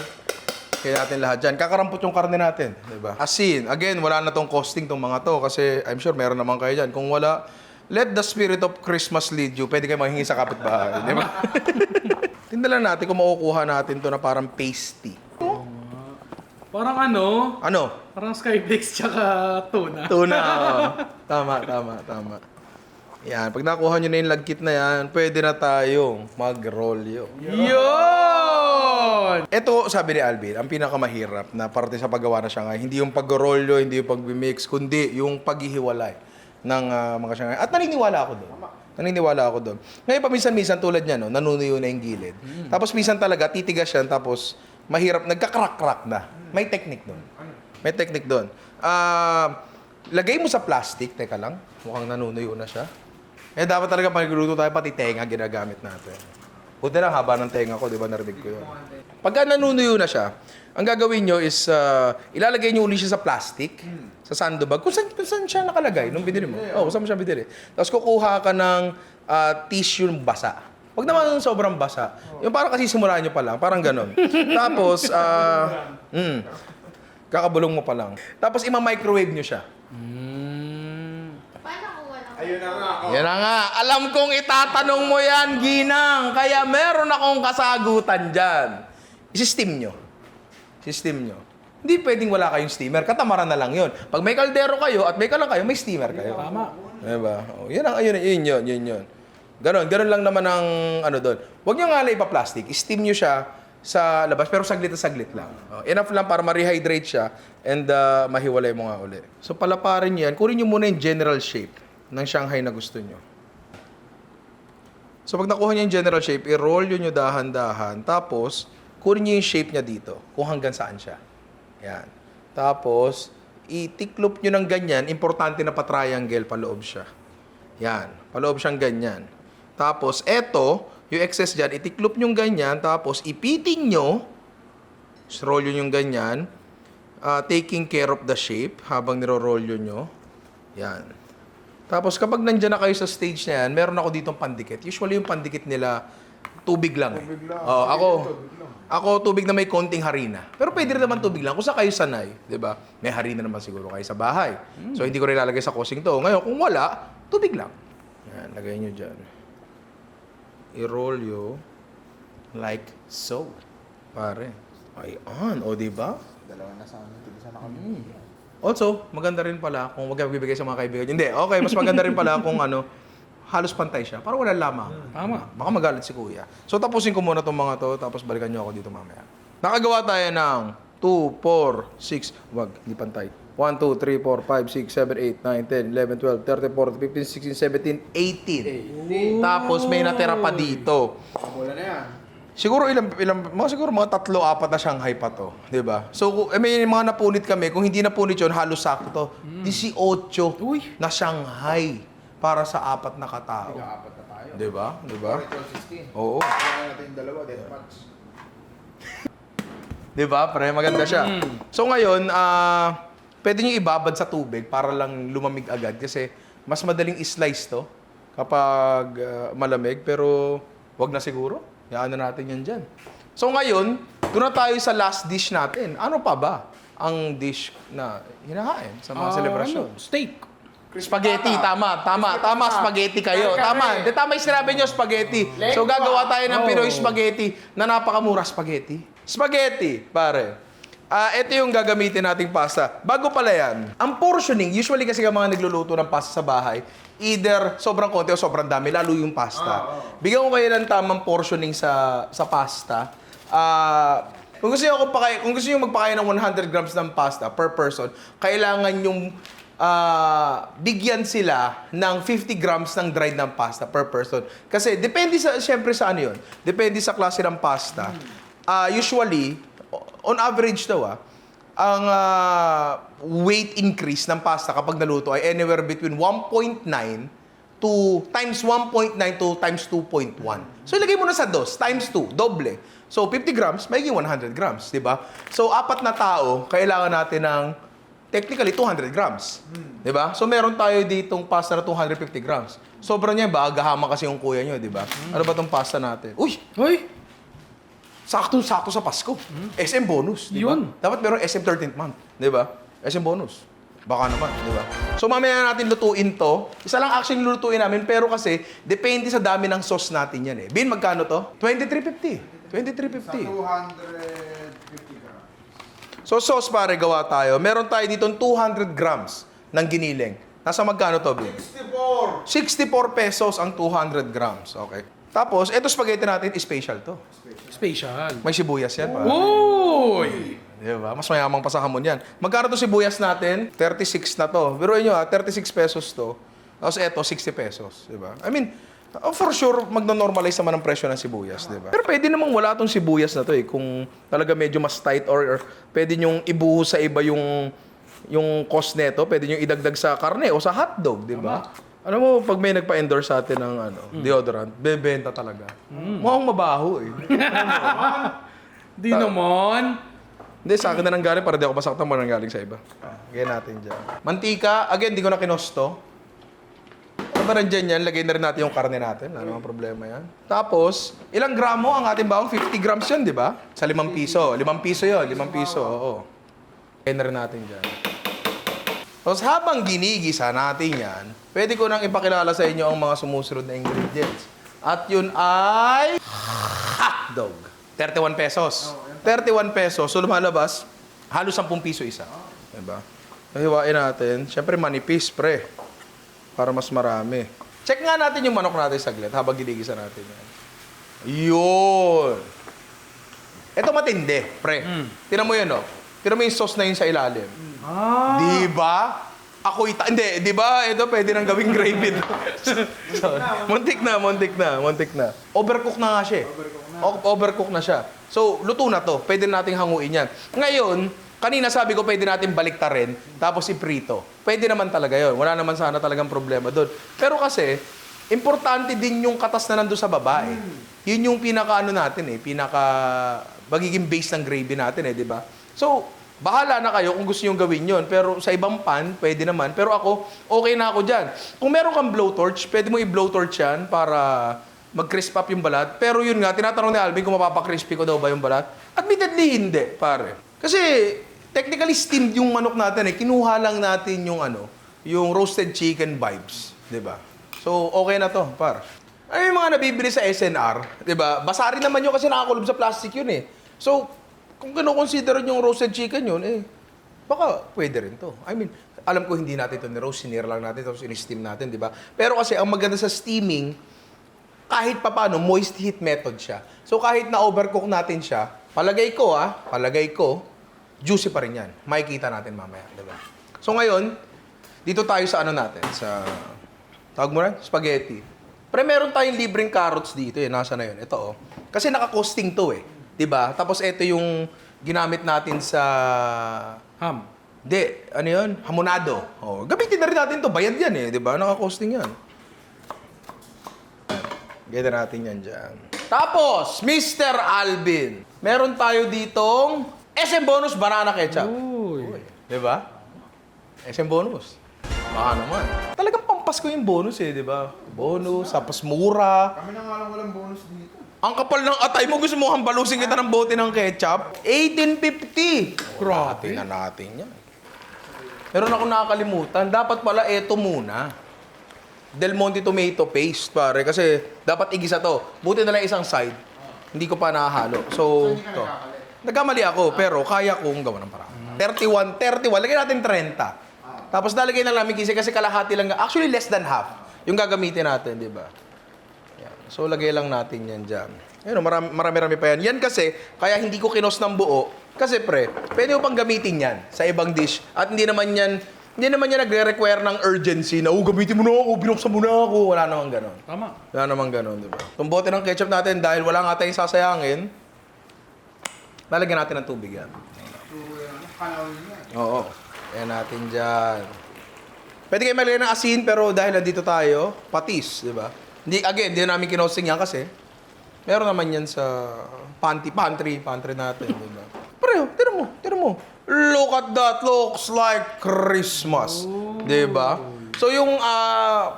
kaya natin lahat dyan. Kakarampot yung karne natin, di ba? Asin, again, wala na tong costing tong mga to kasi I'm sure meron naman kayo dyan. Kung wala, let the spirit of Christmas lead you. Pwede kayo manghingi sa kapitbahay, di ba? Tindalan natin kung makukuha natin to na parang pasty. Parang ano? Ano? Parang Skyflakes tsaka tuna. Tuna, oo. Tama. Yan, pag nakuha nyo na yung lagkit na yan, pwede na tayong mag-rolyo. Yun! Ito, sabi ni Alvin, ang pinakamahirap na parte sa paggawa na Shanghai, hindi yung pag-rolyo, hindi yung pag-mix, kundi yung paghihiwalay ng mga Shanghai. At naniniwala ako doon. Ngayon, paminsan-minsan tulad niya, no, nanunuyo na yung gilid. Tapos minsan talaga, titigas yan, tapos mahirap, nagkakrak-krak na. May technique doon. Lagay mo sa plastic, teka lang, mukhang nanunuyo na siya. Dapat talaga pag nagluto tayo, pati tenga ginagamit natin. Buti lang, haba ng tenga ko, di ba, narinig ko yun. Pagka nanunuyo na siya, ang gagawin nyo is, ilalagay nyo uli siya sa plastic, sa sandbag, kung saan siya nakalagay, nung binili mo. Saan mo siya binili. Tapos kukuha ka ng tissue basa. Huwag naman sobrang basa. Yung parang kasi simulaan nyo pa lang, parang ganon. Tapos, kakabulong mo pa lang. Tapos, ima-microwave nyo siya. Ayun na nga. Yan na nga. Alam kong itatanong mo yan, Ginang. Kaya meron akong kasagutan dyan. I-steam nyo. Hindi pwedeng wala kayong steamer. Katamaran na lang yun. Pag may kaldero kayo at may kalang kayo, may steamer kayo. Tama. Diba? Yun. Ganon lang naman ang ano doon. Huwag nyo nga lang ipa-plastic. Steam nyo siya sa labas, pero saglit lang. Enough lang para ma-rehydrate siya and mahiwalay mo nga uli. So palaparin yan. Kunin nyo muna yung general shape ng Shanghai na gusto nyo. So pag nakuha nyo yung general shape, i-roll nyo dahan-dahan. Tapos, kunin nyo yung shape niya dito. Kung hanggang saan siya. Yan. Tapos, itiklop nyo ng ganyan. Importante na pa-triangle, paloob siya. Yan. Paloob siyang ganyan. Tapos, eto, yung excess dyan, itiklop nyo ganyan. Tapos, ipiting nyo. Roll nyo yung ganyan. Taking care of the shape habang niro-roll nyo. Yan. Tapos, kapag nandyan na kayo sa stage na yan, meron ako ditong pandikit. Usually, yung pandikit nila, tubig lang. Ako, tubig na may konting harina. Pero pwede rin naman tubig lang. Kung saan kayo sanay, di ba? May harina naman siguro kayo sa bahay. So, hindi ko rin lalagay sa kusing to. Ngayon, kung wala, tubig lang. Yan, lagay nyo dyan. I-roll nyo like so. Pare. Ayan. O, di ba? Dalawa na sa amin. Tigisa na kami. Also, maganda rin pala kung wag bibigay sa mga kaibigan. Hindi, okay. Mas maganda rin pala kung halos pantay siya. Para wala lamang. Tama. Baka magalit si kuya. So, tapusin ko muna itong mga to. Tapos balikan nyo ako dito mamaya. Nakagawa tayo ng 2, 4, 6. Wag, hindi pantay. 1, 2, 3, 4, 5, 6, 7, 8, 9, 10, 11, 12, 13, 14, 15, 16, 17, 18. Tapos may natira pa dito. Wala na yan. Siguro mga 3, 4 na Shanghai pa to, 'di ba? So may mga napunit kami, kung hindi napunit 'yon, halos sakto. 18 na Shanghai para sa 4 na katao. Apat na tayo. 'Di ba? 16. Oo. Kaya natin yung dalawa, death punch. 'Di ba? Pre, maganda siya. So ngayon, pwede niyo ibabad sa tubig para lang lumamig agad kasi mas madaling i-slice to kapag malamig, pero wag na siguro. Yaan na natin yan dyan. So ngayon, doon na tayo sa last dish natin. Ano pa ba ang dish na hinahain sa mga selebrasyon? Steak. Spaghetti, tama, spaghetti kayo. Tama, tama yung sinabi nyo, spaghetti. So gagawa tayo ng Pinoy spaghetti na napakamura spaghetti. Spaghetti, pare. Ito yung gagamitin nating pasta. Bago pala yan, ang portioning, usually kasi ang mga nagluluto ng pasta sa bahay, either sobrang konti o sobrang dami, lalo yung pasta. Bigyan ko kayo ng tamang portioning sa pasta. Kung gusto niyo magpakain ng 100 grams ng pasta per person, kailangan yung bigyan sila ng 50 grams ng dried ng pasta per person. Kasi depende syempre sa ano yun. Depende sa klase ng pasta. Usually, on average daw ang weight increase ng pasta kapag naluto ay anywhere between 1.9 to times 1.9 to times 2.1. So ilagay mo na sa dos, times 2, doble. So 50 grams, magiging 100 grams, di ba? So 4 na tao, kailangan natin ng technically 200 grams. Di ba? So meron tayo ditong pasta na 250 grams. Sobrang niya ba? Agahama kasi yung kuya nyo, di ba? Ano ba tong pasta natin? Uy! Sakto-sakto sa Pasko. SM bonus, di ba? Yun. Dapat meron SM 13th month, di ba? SM bonus. Baka naman, di ba? So mamaya natin lutuin to. Isa lang actually lutuin namin, pero kasi depende sa dami ng sauce natin yan eh. Bin, magkano to? 23.50. 23.50. 250 grams. So sauce pare, gawa tayo. Meron tayo dito 200 grams ng giniling. Nasa magkano to, Bin? 64! 64 pesos ang 200 grams. Okay. Tapos, eto spaghetti natin, special to. Special. May sibuyas yan, pare. Uy! Diba? Mas mayamang pa sa hamon yan. Magkano to sibuyas natin? 36 na to. Pero nyo 36 pesos to. Tapos eto, 60 pesos. Diba? I mean, for sure, magno-normalize naman ang presyo ng sibuyas, diba? Pero pwede namang wala tong sibuyas na to eh. Kung talaga medyo mas tight or pwede nyong ibuhos sa iba yung cost neto, pwede nyong idagdag sa karne o sa hotdog, diba? Alam mo, pag may nagpa-endorse sa atin ng deodorant, bebenta talaga. Mukhang mabaho eh. Di naman. Hindi, sa akin na nang galing para di ako masaktan mo nang galing sa iba. Lagyan natin dyan. Mantika, again, di ko na kinosto. Ano ba nandyan yan? Lagay na rin natin yung karne natin. Wala namang problema yan. Tapos, ilang gramo ang ating bawang? 50 grams yun, di ba? Sa 5 piso. 5 piso yun, 5 piso, oo. Lagay na rin natin dyan. Tapos habang ginigisa natin yan, pwede ko nang ipakilala sa inyo ang mga sumusunod na ingredients. At yun ay hotdog. 31 pesos. 31 pesos. So lumalabas, halos 10 piso isa. Diba? Hiwain natin. Siyempre manipis, pre. Para mas marami. Check nga natin yung manok natin saglit habang ginigisa natin yan. Yun! Ito matindi, pre. Tinan mo yun, no? Tinan mo yung sauce na yun sa ilalim. Di ba? Hindi, di ba? Ito pwede nang gawing gravy. So, muntik na. Overcook na nga siya. Overcook na siya. So, luto na to. Pwede nating hanguin yan. Ngayon, kanina sabi ko pwede natin baliktarin, tapos iprito. Pwede naman talaga yun. Wala naman sana talagang problema doon. Pero kasi, importante din yung katas na nandun sa baba eh. Yun yung pinaka natin eh. Magiging base ng gravy natin eh, di ba? So, bahala na kayo kung gusto nyo gawin yon. Pero sa ibang pan, pwede naman. Pero ako, okay na ako dyan. Kung meron kang blowtorch, pwede mo i-blowtorch yan para mag-crisp up yung balat. Pero yun nga, tinatanong ni Alvin kung mapapakrispy ko daw ba yung balat. Admittedly, hindi, pare. Kasi, technically, steamed yung manok natin eh. Kinuha lang natin yung roasted chicken vibes. Diba? So, okay na to, par. Ay, yung mga nabibili sa SNR, diba? Basa rin naman yun kasi nakakulob sa plastic yun eh. So, kung kino-consider yung roasted chicken yun, baka pwede rin to. I mean, alam ko hindi natin ito ni-roast, sinira lang natin, tapos in-steam natin, di ba? Pero kasi ang maganda sa steaming, kahit papano, moist heat method siya. So kahit na-overcook natin siya, palagay ko, juicy pa rin yan. Makikita natin mamaya, di ba? So ngayon, dito tayo sa natin, sa, tawag mo na, spaghetti. Pero meron tayong libreng carrots dito nasa na yun, ito oh. Kasi naka-costing to diba? Tapos ito yung ginamit natin sa Ham. Hindi, ano yun? Hamonado. Oh, gamitin na rin natin to. Bayad yan diba? Naka-costing yan. Gaya natin yan dyan. Tapos, Mr. Alvin. Meron tayo ditong SM Bonus Banana Ketchup. Uy. Diba? SM Bonus. Baka naman. Talagang pampasko yung bonus diba? Bonus, tapos mura. Kami na nga lang walang bonus dito. Ang kapal ng atay mo, gusto mo hambalusin kita ng bote ng ketchup? 18.50. Grabe. Tingnan natin yan. Meron akong nakakalimutan. Dapat pala eto muna. Del Monte tomato paste, pare. Kasi dapat igisa to. Buti na lang isang side. Hindi ko pa nakahalo. So, to. Nagkamali ako, pero kaya kong gawa ng paraan. 31. Lagyan natin 30. Tapos lalagay na namin kasi kalahati lang. Actually, less than half. Yung gagamitin natin, di ba? Yan. So, lagay lang natin yan dyan. Ayun, marami-rami pa yan. Yan kasi, kaya hindi ko kinos ng buo. Kasi pre, pwede mo pang gamitin yan sa ibang dish. At hindi naman yan nagre-require ng urgency na, gamitin mo na ako, binuksan mo na ako. Wala namang ganon. Tama. Wala namang ganon, di ba? Itong bote ng ketchup natin, dahil wala nga tayong sasayangin, lalagyan natin ng tubig yan. Oo. Ayan natin dyan. Pwede kayo malagay ng asin, pero dahil nandito tayo, patis, di ba? Hindi namin kinosing yan kasi meron naman yan sa pantry natin, di ba? Pero, tira mo. Look at that, looks like Christmas. Di ba? So yung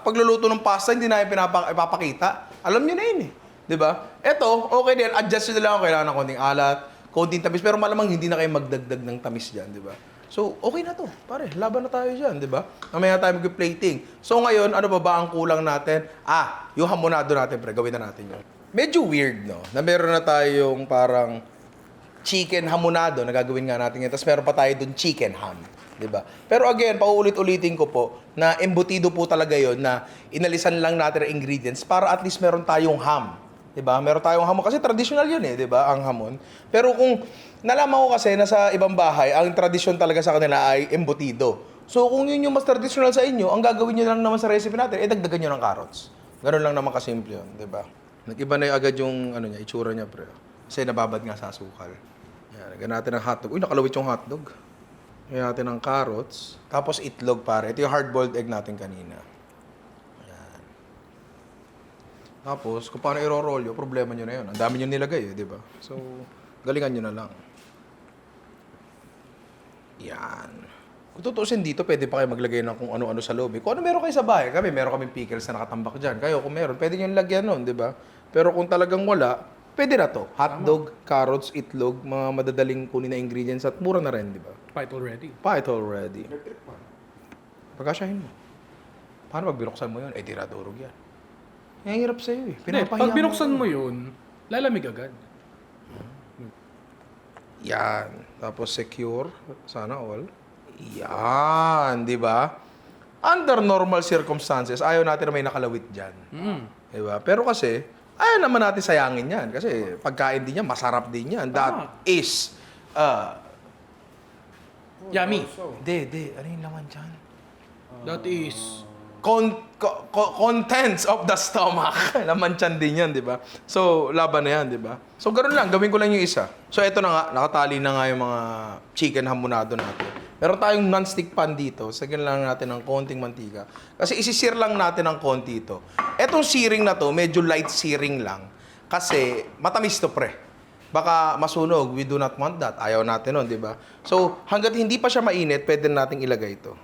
pagluluto ng pasta, hindi na ipapakita. Alam nyo na yun eh. Di ba? Eto, okay din. Adjust nyo na lang kung kailangan ng konting alat, konting tamis. Pero malamang hindi na kayo magdagdag ng tamis dyan, di ba? So, okay na to. Pare, laban na tayo dyan, di ba? Mamaya tayo mag-plating. So ngayon, ano ba ang kulang natin? Yung hamonado natin, pre. Gawin na natin yun. Medyo weird, no? Na meron na tayong parang chicken hamonado na gagawin nga natin yun. Tapos meron pa tayo dun chicken ham. Diba? Pero again, pauulit-ulitin ko po na embutido po talaga yon na inalisan lang natin ang ingredients para at least meron tayong ham. Diba? Meron tayong hamon. Kasi traditional yun eh, diba? Ang hamon. Pero kung nalaman ko kasi na sa ibang bahay, ang tradisyon talaga sa kanila ay embutido. So kung yun yung mas traditional sa inyo, ang gagawin nyo lang naman sa recipe natin, dagdagan nyo ng carrots. Ganun lang naman kasimple yun, diba? Nag-iba na yung agad yung itsura niya, pre. Kasi nababad nga sa asukal. Yan, lagyan natin ng hotdog. Uy, nakalawit yung hotdog. Lagyan natin ng carrots. Tapos itlog, pare. Ito yung hard-boiled egg natin kanina. Yan. Tapos, kung paano i-roll yun, problema nyo na yun. Ang dami nyo nilagay, di ba? So, galingan nyo na lang. Yan. Kung tutuusin dito, pwede pa kayo maglagay ng kung ano-ano sa loob. Kung ano meron kayo sa bahay, meron kaming pickles na nakatambak dyan. Kayo, kung meron, pwede nyo lagyan nun, di ba? Pero kung talagang wala, pwede na to. Hotdog, carrots, itlog, mga madadaling kunin na ingredients at mura na rin, di ba? Fight already. Fight already. Pagkasyahin mo. Paano pag binuksan mo yun? Tiradurog yan. Ang hirap sa'yo eh. Hindi, pag binuksan mo yun, lalamig agad. Yan. Tapos secure. Sana all. Yan. Di ba? Under normal circumstances, ayaw natin na may nakalawit dyan. Di ba? Pero kasi, ayaw naman natin sayangin yan. Kasi pagkain din yan, masarap din yan. That is, Yummy. Hindi. Ano yung laman dyan? That is... Contents of the stomach. Laman tiyan din yan, di ba? So, laban na yan, di ba? So, ganoon lang. Gawin ko lang yung isa. So, eto na nga. Nakatali na nga yung mga chicken hamonado natin. Meron tayong non-stick pan dito. Sagyan lang natin ng konting mantika. Kasi isisir lang natin ng konti ito. Etong searing na to, medyo light searing lang. Kasi matamis to, pre. Baka masunog. We do not want that. Ayaw natin nun, di ba? So, hanggat hindi pa siya mainit, pwede nating ilagay ito.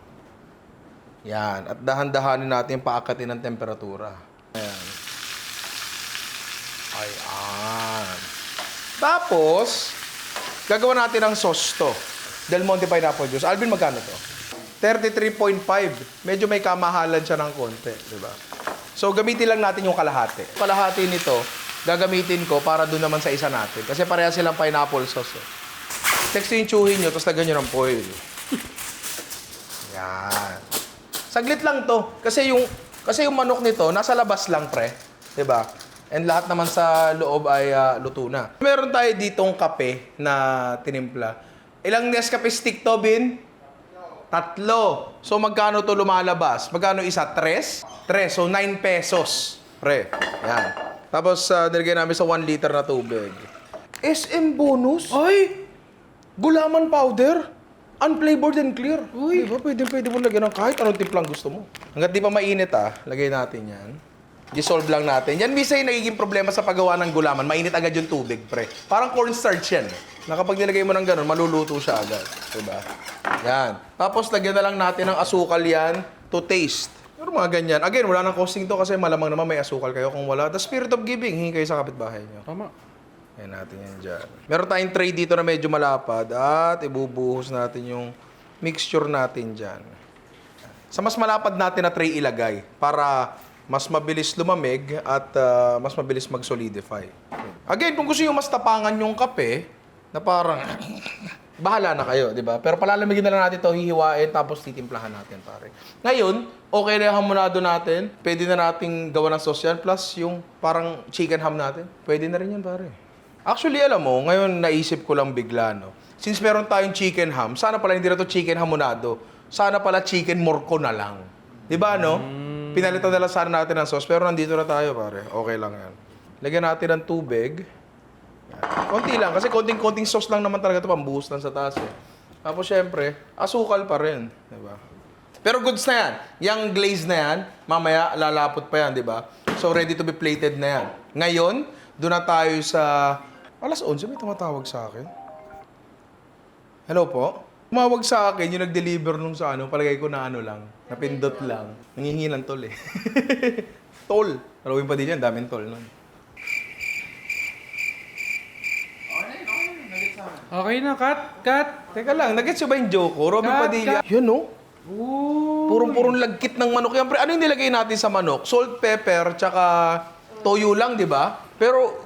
Yan. At dahan-dahanin natin paakatin ng temperatura. Ayan. Ayan. Tapos, gagawa natin ng sauce to. Del Monte Pineapple Juice. Alvin, magkano to? 33.5. Medyo may kamahalan siya ng konti. Diba? So, gamitin lang natin yung kalahati. Kalahati nito, gagamitin ko para doon naman sa isa natin. Kasi pareha silang pineapple sauce. Eh. Textuin nyo, tapos lagyan nyo ng foil. Yan. Saglit lang to. Kasi yung manok nito, nasa labas lang, pre. Diba? And lahat naman sa loob ay luto na. Meron tayo ditong kape na tinimpla. Ilang Nescafe stick to, Bin? 3. So, magkano to lumalabas? Magkano isa? 3? 3. So, 9 pesos. Pre. Yan. Tapos, nilagay namin sa 1 liter na tubig. SM bonus? Ay! Gulaman powder? Unflavored and clear. Uy. Diba? Pwede mo lagyan ng kahit anong timplang gusto mo. Hanggat di pa mainit lagay natin yan. Dissolve lang natin. Yan minsan yung nagiging problema sa paggawa ng gulaman. Mainit agad yung tubig, pre. Parang cornstarch yan. Na kapag nilagay mo ng ganun, maluluto siya agad. Diba? Yan. Tapos lagyan na lang natin ng asukal yan to taste. Pero mga ganyan. Again, wala nang costing to kasi malamang naman may asukal kayo. Kung wala, the spirit of giving, hingi kayo sa kapitbahay nyo. Tama. Ayan natin yan dyan. Meron tayong tray dito na medyo malapad at ibubuhos natin yung mixture natin dyan. Sa mas malapad natin na tray ilagay para mas mabilis lumamig at mas mabilis mag-solidify. Again, kung gusto nyo mas tapangan yung kape, na parang bahala na kayo, di ba? Pero palalamigin na lang natin ito, hihiwain, tapos titimplahan natin, pare. Ngayon, okay na yung hamonado natin. Pwede na nating gawa ng sauce yan. Plus, yung parang chicken ham natin. Pwede na rin yan, pare. Actually, alam mo, ngayon naisip ko lang bigla, no? Since meron tayong chicken ham, sana pala hindi na ito chicken hamonado. Sana pala chicken morco na lang. Di ba, no? Pinalitan na lang sana natin ng sauce, pero nandito na tayo, pare. Okay lang yan. Lagyan natin ng tubig. Konti lang, kasi konting-konting sauce lang naman talaga ito, pambuhos lang sa taas eh. Tapos syempre, asukal pa rin, di ba? Pero goods na yan. Yung glaze na yan, mamaya lalapot pa yan, di ba? So ready to be plated na yan. Ngayon, doon na tayo sa... Alas 11, may tumatawag sa akin. Hello po? Tumawag sa akin yung nag-deliver nung sa ano, palagay ko na ano lang, napindot lang. Nangihingi ng tol eh. Tol. Marawin pa din yan, daming tol nun. Okay na, cut. Teka lang, nag-gets ba yung joke ko? Robin Cut, Padilla. Yun, no? Ooh. Purong-purong lagkit ng manok. Yan, pre, ano yung nilagay natin sa manok? Salt, pepper, tsaka toyo lang, di ba? Pero,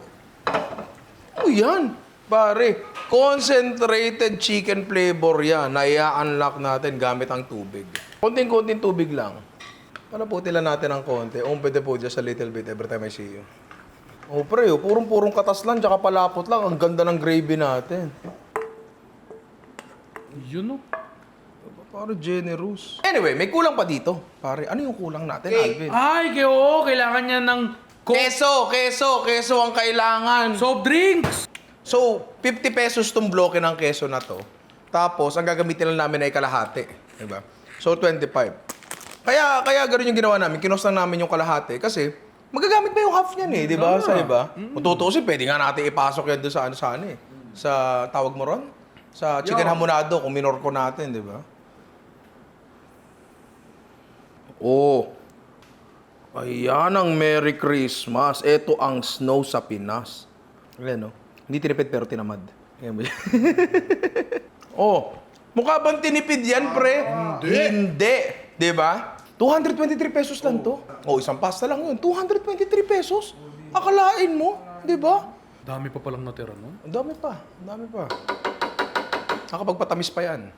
ano yan? Pare, concentrated chicken flavor yan na i-unlock natin gamit ang tubig. Konting-konting tubig lang. Palaputin lang natin ng konti. Pwede po just a little bit every time I see you. Oh, pre, purong-purong katas lang, tsaka palapot lang. Ang ganda ng gravy natin. Yun o. Parang generous. Anyway, may kulang pa dito. Pare, ano yung kulang natin, Alvin? Ay, oo, kailangan niya ng Keso ang kailangan. soft drinks. So, 50 pesos tong bloke ng keso na to. Tapos, ang gagamitin lang namin ay kalahati. Diba? So, 25. Kaya ganun yung ginawa namin. Kinos lang namin yung kalahati kasi magagamit ba yung half niyan eh, di ba? Sa iba. Kung tutuusin, pwede nga natin ipasok yan doon sa ano eh. Sa tawag mo ron? Sa chicken hamonado, kung minorko natin, di ba? Oh. Ayan ang Merry Christmas. Ito ang snow sa Pinas. Ayan, no? Hindi tinipid pero tinamad. Ayan ba yan? Oh. Mukha bang tinipid yan, pre? Hindi. Di ba? 223 pesos lang to. Oh, isang pasta lang yun. 223 pesos? Akalain mo, di ba? Dami pa palang natira, no? Ang dami pa. Nakapagpatamis pa yan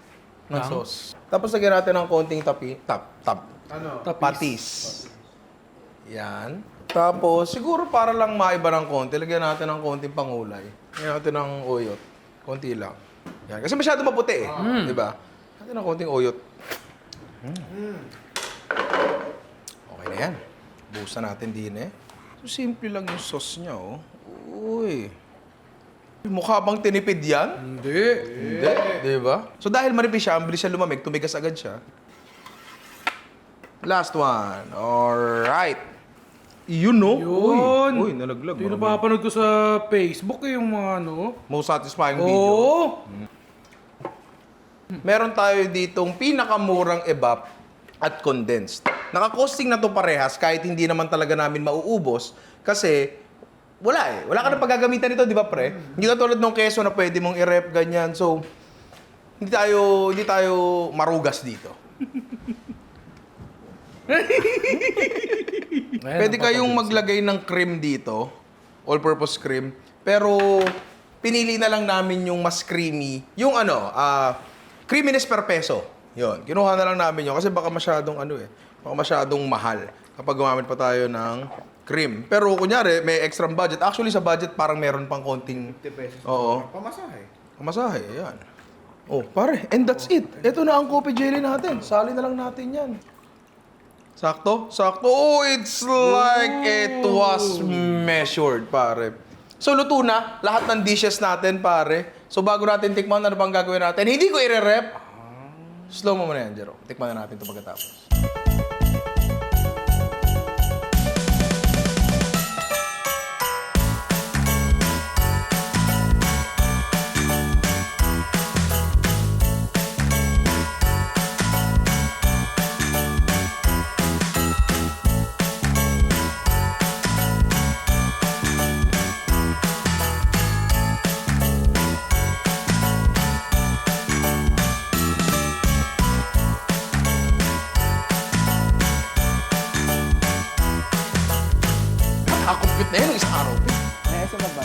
ng sauce. Tapos lagyan natin ng konting patis. Yan. Tapos, siguro para lang maiba ng konti, lagyan natin ng konting pangulay. Lagyan natin ng oyot. Konti lang. Yan. Kasi masyado maputi eh. Di ba? Natin ng konting oyot. Okay na yan. Buhusan natin din eh. So, simple lang yung sauce niya, oh. Uy. Mukha bang tinipid yan? Hindi. Hindi. Di ba? So, dahil manipis siya, ang bilis siya lumamig, tumigas agad siya. Last one. Alright. Yun, no? Yun. Uy, nalaglag. Yung Marami. napapanood ko sa Facebook yung mga ano. Most satisfying video. Oo. Meron tayo ditong pinakamurang evap at condensed. Naka-costing na to parehas kahit hindi naman talaga namin mauubos kasi wala eh. Wala ka na paggagamitan nito, di ba pre? Hindi ka tulad ng keso na pwede mong i-rep ganyan. So, hindi tayo marugas dito. Pwede kayong maglagay ng cream dito, all-purpose cream, pero pinili na lang namin yung mas creamy, yung creaminess per peso. Yun, kinuha na lang namin yun kasi baka masyadong mahal kapag gumamit pa tayo ng cream. Pero kunyari, may extra budget. Actually, sa budget parang meron pang konting... 50 pesos. Oo. Pamasahe. Yan. Oh, pare, and that's it. Ito na ang coffee jelly natin. Sali na lang natin yan. Sakto? Oh, it's like it was measured, pare. So, luto na lahat ng dishes natin, pare. So, bago natin tikman, ano bang gagawin natin? Hindi ko i-rep. Slow mo muna yan, Jero. Tikman na natin ito pagkatapos. Higpit na yun, isang araw. May SMS ba?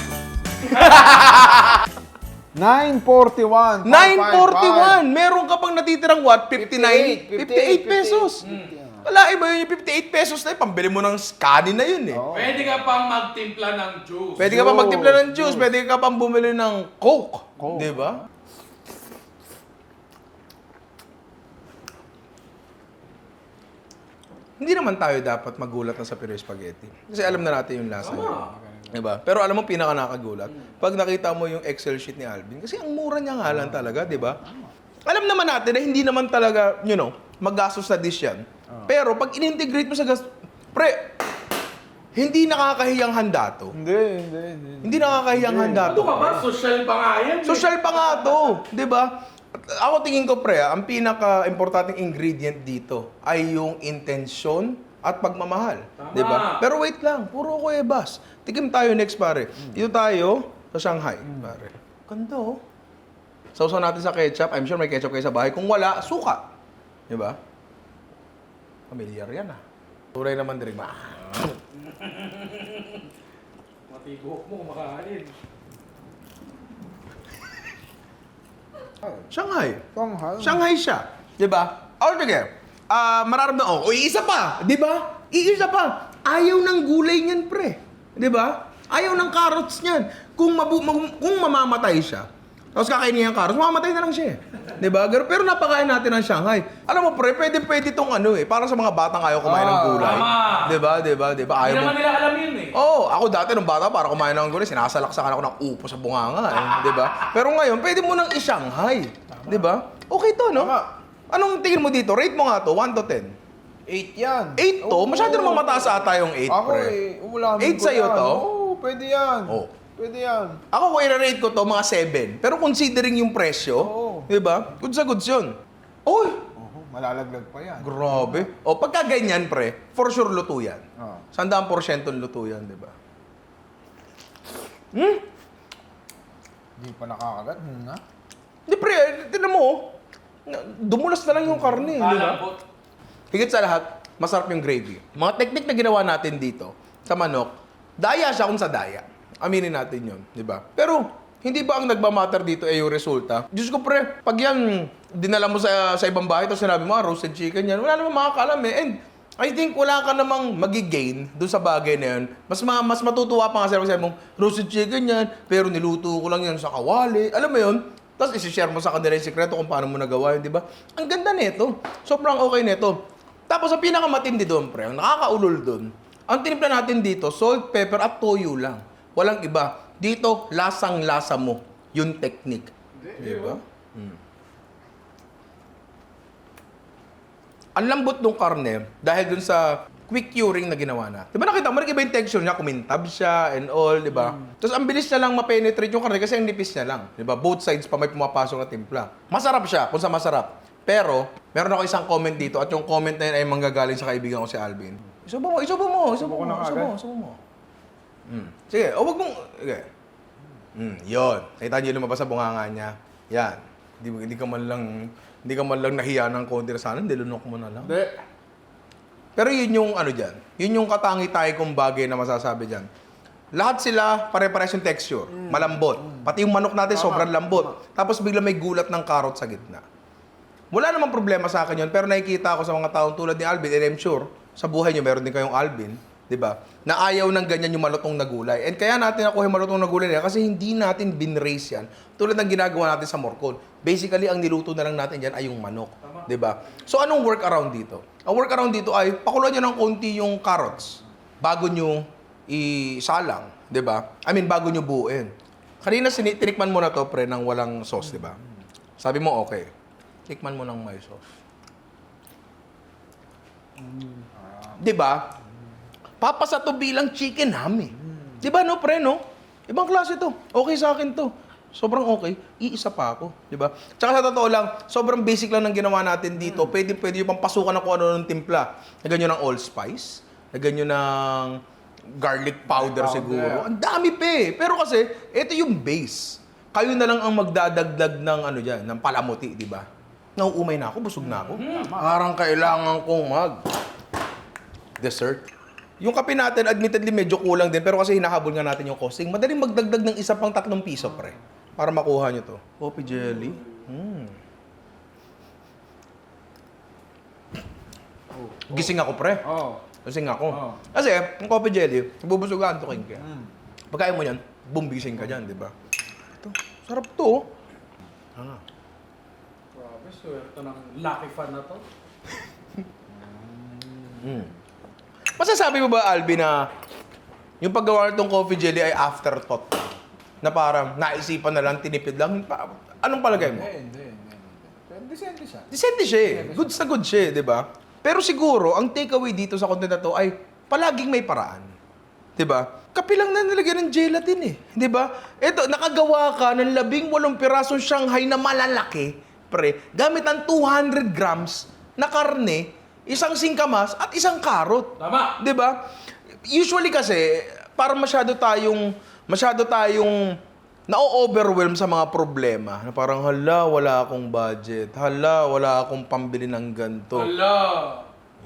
941. 941! Meron ka pang natitirang what? 59? 58 pesos. Wala, iba yun yung 58 pesos na yun. Pambili mo ng kanin na yun eh. Pwede ka pang magtimpla ng juice. Pwede ka pa magtimpla ng juice, pwede ka pang bumili ng Coke. Di ba? Hindi naman tayo dapat magulat na sa Pinoy Spaghetti. Kasi alam na natin yung lasa niya. Diba? Pero alam mo, pinaka nakagulat, pag nakita mo yung Excel sheet ni Alvin, kasi ang mura niya nga lang talaga, di ba? Alam naman natin na hindi naman talaga, maggastos na dish yan. Pero pag in-integrate mo sa pre, hindi nakakahiyang handa to. Hindi. Hindi nakakahiyang handa to. Ano ka ba? Social pa nga yan. Social pa nga to, di ba? Ako tingin ko, pre, ang pinaka-importanting ingredient dito ay yung intensyon at pagmamahal. Tama. Di ba? Pero wait lang, puro kuwebas. Tikim tayo next, pare. Dito tayo sa Shanghai, pare. Ganda, oh. Sausaw natin sa ketchup. I'm sure may ketchup kayo sa bahay. Kung wala, suka. Di ba? Familiar yan, ah. Turay naman din. Matibok mo kumakain. Shanghai. Shanghai. Shanghai siya. Di ba? Altogether, mararamdaman, isa pa. Di ba? Iisa pa. Ayaw ng gulay niyan, pre. Di ba? Ayaw ng carrots niyan. Kung mamamatay siya, tapos kakainin niya yung carrots, mamamatay na lang siya. Di ba? Pero napakain natin ng Shanghai. Alam mo, pre, pwede itong para sa mga batang ayaw kumain ng gulay. Tama. Di ba? Hindi Ayaw mo. naman nila alam yun eh. Ako dati nung bata para kumain ng gulay, sinasalaksakan ako ng upo sa bunganga, eh, 'di ba? Pero ngayon, pwede mo nang i-Shanghai, 'di ba? Okay to, no? Anong tingin mo dito? Rate mo nga to, 1 to 10. 8 yan. 8 to? Masyado namang mataas ata yung 8, Ako pre. ulamin 8 ko sa'yo yan. to? Oo, pwede yan. Oh. Pwede yan. Ako kung i-rate ko to, mga 7. Pero considering yung presyo, Oo. 'di ba? Good sa goods yun. Uy, Malalaglag pa yan. grabe. Pagka ganyan, pre, for sure luto yan. Oo. 100% luto yan, 'di ba? Hindi pa nakakagat. Ha? Hindi, pre, tinan mo, dumulas na lang yung karne, 'di ba? Malambot. Higit sa lahat, masarap yung gravy. Mga technique na ginawa natin dito sa manok, daya siya kung sa daya. Aminin natin yun, di ba? Pero, hindi ba ang nagmamatter dito ay yung resulta? Diyos ko, pre, pag yan dinala mo sa ibang bahay, tapos sinabi mo, roasted chicken yan, wala namang makakalam eh. And I think wala ka namang magigain doon sa bagay na yun. Mas matutuwa pa nga sabi mong, roasted chicken yan, pero niluto ko lang yan sa kawali. Alam mo yun? Tapos isi-share mo sa kanila yung sikreto kung paano mo nagawa yun, di ba? Ang ganda nito. Sobrang okay nito. Tapos ang pinakamatindi doon, pre, ang nakakaulol doon, ang tinimpla natin dito, salt, pepper, at toyo lang. Walang iba. Dito, lasang-lasa mo yung technique. Di ba? Ang lambot ng karne dahil dun sa quick curing na ginawa na. Di ba nakita mo, nag-iba yung texture niya, kumintab siya and all, di ba? Tapos ang bilis na lang ma-penetrate yung karne kasi ang nipis niya lang. Di ba? Both sides pa may pumapasok na timpla. Masarap siya, kung sa masarap. Pero, meron ako isang comment dito at yung comment na yun ay manggagaling sa kaibigan ko si Alvin. Isubo mo. Sige, wag mong... Okay. Yun. Kita niyo lumabas sa bunganga niya. Yan. Hindi ka man lang nahiya ng konti na sana, nilunok mo na lang. Hindi. Pero yun yung dyan. Yun yung katangi-tayo kong bagay na masasabi dyan. Lahat sila pare-pares yung texture. Malambot. Pati yung manok natin sobrang lambot. Tapos bigla may gulat ng carrot sa gitna. Wala namang problema sa akin yun, pero nakikita ko sa mga taong tulad ni Alvin, and I'm sure, sa buhay niyo meron din kayong Alvin, di ba? Na ayaw ng ganyan yung malutong na gulay. And kaya natin nakuha yung malutong na gulay nila kasi hindi natin binraise yan tulad ng ginagawa natin sa morcon. Basically, ang niluto na lang natin dyan ay yung manok. Di ba? So, anong workaround dito? Ang workaround dito ay pakuluan nyo ng konti yung carrots bago nyo isalang. Di ba? Bago nyo buuin. Kanina tinikman mo na to, pre, ng walang sauce, di ba? Sabi mo, okay. Tikman mo ng may sauce. Di ba? Papasa to bilang chicken ham eh. Di ba, no, pre, no? Ibang klase to. Okay sa akin to. Sobrang okay. Iisa pa ako. Di ba? Tsaka sa totoo lang, sobrang basic lang ng ginawa natin dito. Pwede yung pampasukan ng kung ano ng timpla. Lagyan nyo ng allspice. Lagyan nyo ng garlic powder siguro. Ang dami pa eh. Pero kasi, ito yung base. Kayo na lang ang magdadagdag ng ng palamuti, di ba? Nauumay na ako, busog na ako. Parang kailangan kong dessert. Yung kape natin, admittedly, medyo kulang din. Pero kasi hinahabol nga natin yung costing. Madaling magdagdag ng isa pang 3 piso, pre. Para makuha nyo to. Coffee jelly. Gising ako, pre. Oo. Gising ako. Oh. Kasi, yung coffee jelly, bubusugan to king ka. Pagkain mo yan, boom, gising ka dyan, di ba? Ito, sarap to. Grabe, swerte ng lucky fan na to. Masasabi mo ba, Albi, na yung paggawa nitong coffee jelly ay afterthought? Na parang naisipan na lang, tinipid lang. Anong palagay mo? Hindi. Pero decente siya. Decente siya eh. Goods na good siya eh, di ba? Pero siguro, ang takeaway dito sa content na to ay palaging may paraan. Di ba? Kape lang na nilagyan ng gelatin eh. Di ba? Ito, nakagawa ka ng 18 pirasong Shanghai na malalaki, pre, gamit ang 200 grams na karne, isang singkamas at isang karot. Tama! Di ba? Usually kasi, parang masyado tayong na-overwhelm sa mga problema. Na parang, hala, wala akong budget. Hala, wala akong pambili ng ganito. Ala!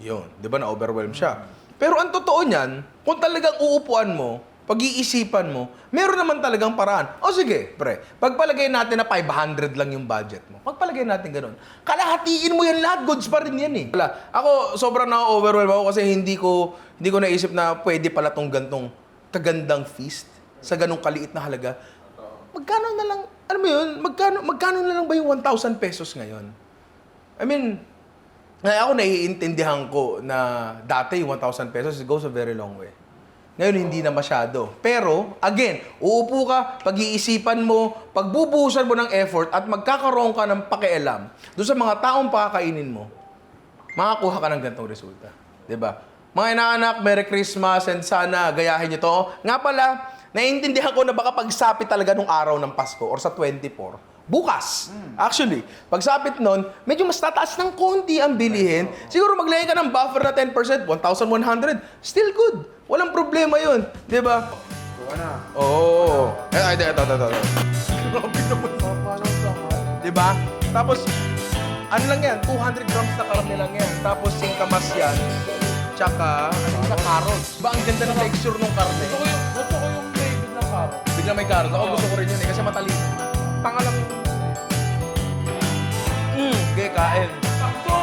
Yun, di ba na-overwhelm siya? Pero ang totoo niyan, kung talagang uupuan mo, pag-iisipan mo, meron naman talagang paraan. O sige, pre, pagpalagay natin na 500 lang yung budget mo. Pagpalagay natin ganun. Kalahatiin mo yan lahat, goods pa rin yan eh. Wala. Ako, sobrang na-overwhelm ako kasi hindi ko naisip na pwede pala tong gantong kagandang feast sa ganong kaliit na halaga. Magkano na lang, alam mo yun, magkano na lang ba yung 1,000 pesos ngayon? I mean, ako naiintindihan ko na dati yung 1,000 pesos goes a very long way. Ngayon, hindi na masyado. Pero, again, uupo ka, pag-iisipan mo, pagbubuhusan mo ng effort at magkakaroon ka ng pakialam doon sa mga taong pakakainin mo, makakuha ka ng ganitong resulta. 'Di ba? Mga inaanak, Merry Christmas and sana gayahin nyo to. Nga pala, naiintindihan ko na baka pagsapit talaga nung araw ng Pasko or sa 24, bukas. Actually, pagsapit nun, medyo mas tataas ng konti ang bilihin. Siguro maglagay ka ng buffer na 10%, 1,100. Still good. Walang problema yun. Di ba? Oo. Ito. Grabe naman. Di ba? Tapos, ano lang yan? 200 grams na karne lang yan. Tapos, singkamas yan. Tsaka, na carrots. Ba, ang ganda ng texture ng karne. Gusto ko yung may biglang karot. Bigla may carrots. Ako gusto ko rin yun eh, kasi matalino. Pangalang... Okay, kain. Sakto!